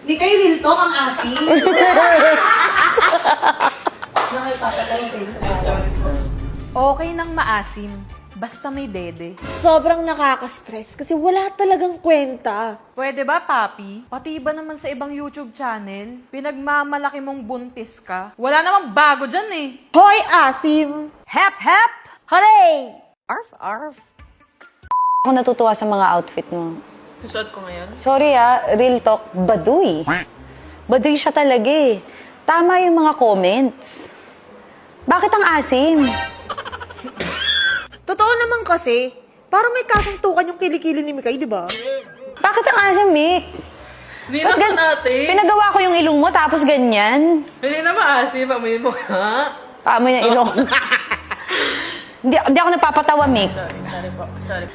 Di kayo real talk ang asin. Okay nang maasim, basta may dede. Sobrang nakaka-stress kasi wala talagang kwenta. Pwede ba, papi? Pati ba naman sa ibang YouTube channel? Pinagmamalaki mong buntis ka? Wala namang bago dyan eh. Hoy, asim! Hep, hep! Hooray! Arf, arf. Ako natutuwa sa mga outfit mo. Susuot ko ngayon? Sorry real talk, baduy. Baduy siya talaga eh. Tama yung mga comments. Bakit ang asim? Totoo naman kasi, parang may kasuntukan yung kilikili ni Mikay, di ba? Bakit ang asim, Mick? Hindi Ba't naman ate. Pinagawa ko yung ilong mo tapos ganyan. Hindi na maasim, amoy mo ha? Paamo yung ilong. Hindi ako napapatawa, Mick. Sorry po. Sorry.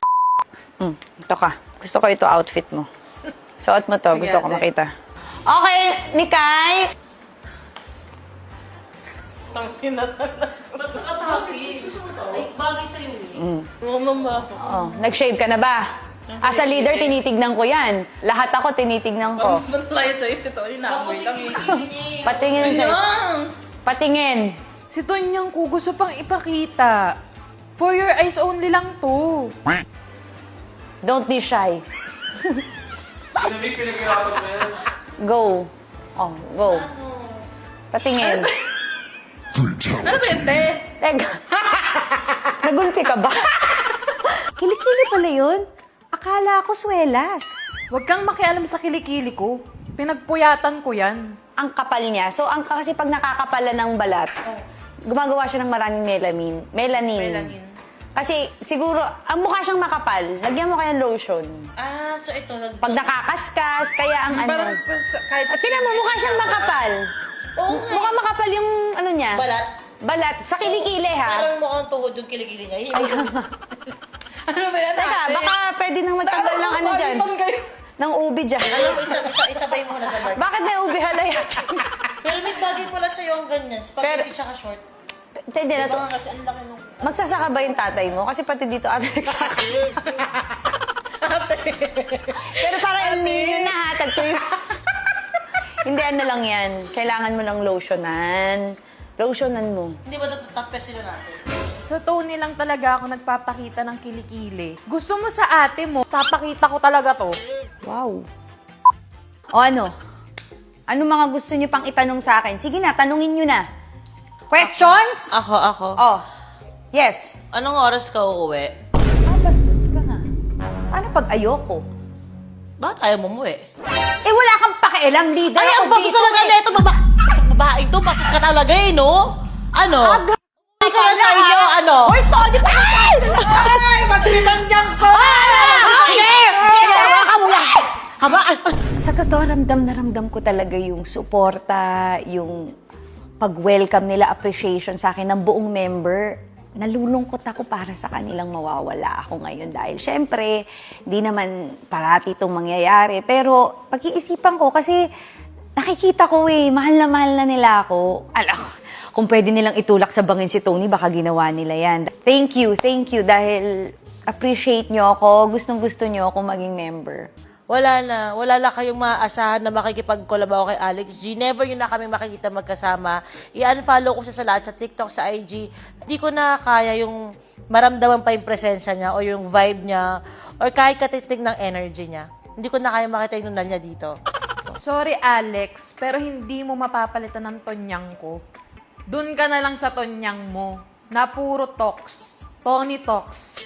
Ito ka. Gusto ko ito outfit mo. Suot mo to. Gusto ko makita. Okay, Mikay. Tangkin na Nakatapi. Ay, bagay sa'yo eh. Huwag mamasok. Oh, nag-shave ka na ba? As a leader, tinitignan ko yan. Lahat ako tinitignan ko. Mas matalayo sa'yo si Tony na amoy lang eh. Patingin sa... Patingin. Si Tonyang ko gusto pang ipakita. For your eyes only lang to. Don't be shy. Go. Oh, go. Patingin. Ano ba yun, te? Teka. Nagulpi ka ba? Kilikili pala yun. Akala ko swelas. Huwag kang makialam sa kilikili ko. Pinagpuyatan ko yan. Ang kapal niya. So, kasi pag nakakapala ng balat, gumagawa siya ng maraming melanin. Kasi siguro, ang mukha siyang makapal. Lagyan mo kaya lotion. Ah, so ito. Pag nakakaskas, kaya ang ano. Parang kahit... Tingnan mo, mukha siyang makapal. Oo nga. Mukha makapal yung ano niya. Balat. Balat. Sa kilikili, ha? Parang mukhang tuhod yung kilikili niya. Ano ba yan, Teka, ate? baka pwede nang matanggal ng ano dyan. Ng ubi dyan. Alam mo, isabay mo na naman. Bakit may ubi halayat? Pero may bagay pala sa'yo ang ganyan. Pag Pero- hindi siya ka-short. Hindi na to. Kasi ang laki nung... Magsasaka ba yung tatay mo? Kasi pati dito ata nagsaka siya. Pero parang El Nino na ha, tagtuyo. Hindi, ano lang yan. Kailangan mo ng lotionan. Lotionan mo. Hindi ba natatapes sila natin? Sa Tony lang talaga ako nagpapakita ng kilikili. Gusto mo sa ate mo, papakita ko talaga to. Wow. O ano? Ano mga gusto niyo pang itanong sa akin? Sige na, tanungin niyo na. Questions? Ako. Oh. Yes. Anong oras ka uuwi? Bastos ka nga. Paano pag ayoko? Bakit ayaw mo umuwi? Eh, wala kang pakialam, leader. Ay, ang ako bastos dito talaga eh. na ito, babae ito. Bastos ka talaga eh, no? Ano? Hindi ko na sa iyo, ano? Hoy, Tony, pa! Ay, matrimang niyang ko! Hindi! Hawa ka mula! Haba! Sa totoo, ramdam na ramdam ko talaga yung suporta, yung pag-welcome nila, appreciation sa akin ng buong member. Nalulungkot ako para sa kanilang mawawala ako ngayon dahil syempre, di naman parati itong mangyayari. Pero pag-iisipan ko kasi nakikita ko mahal na nila ako. Kung pwede nilang itulak sa bangin si Tony, baka ginawa nila yan. Thank you dahil appreciate nyo ako, gustong-gusto nyo ako maging member. Wala na kayong maaasahan na makikipag-collab ako kay Alex G. Never yun na kami makikita magkasama. I-unfollow ko siya sa lahat, sa TikTok, sa IG. Hindi ko na kaya yung maramdaman pa yung presensya niya o yung vibe niya or kahit katitig ng energy niya. Hindi ko na kaya makita yung nunal niya dito. Sorry, Alex, pero hindi mo mapapalitan ng tonyang ko. Doon ka na lang sa tonyang mo, na puro talks. Tony talks.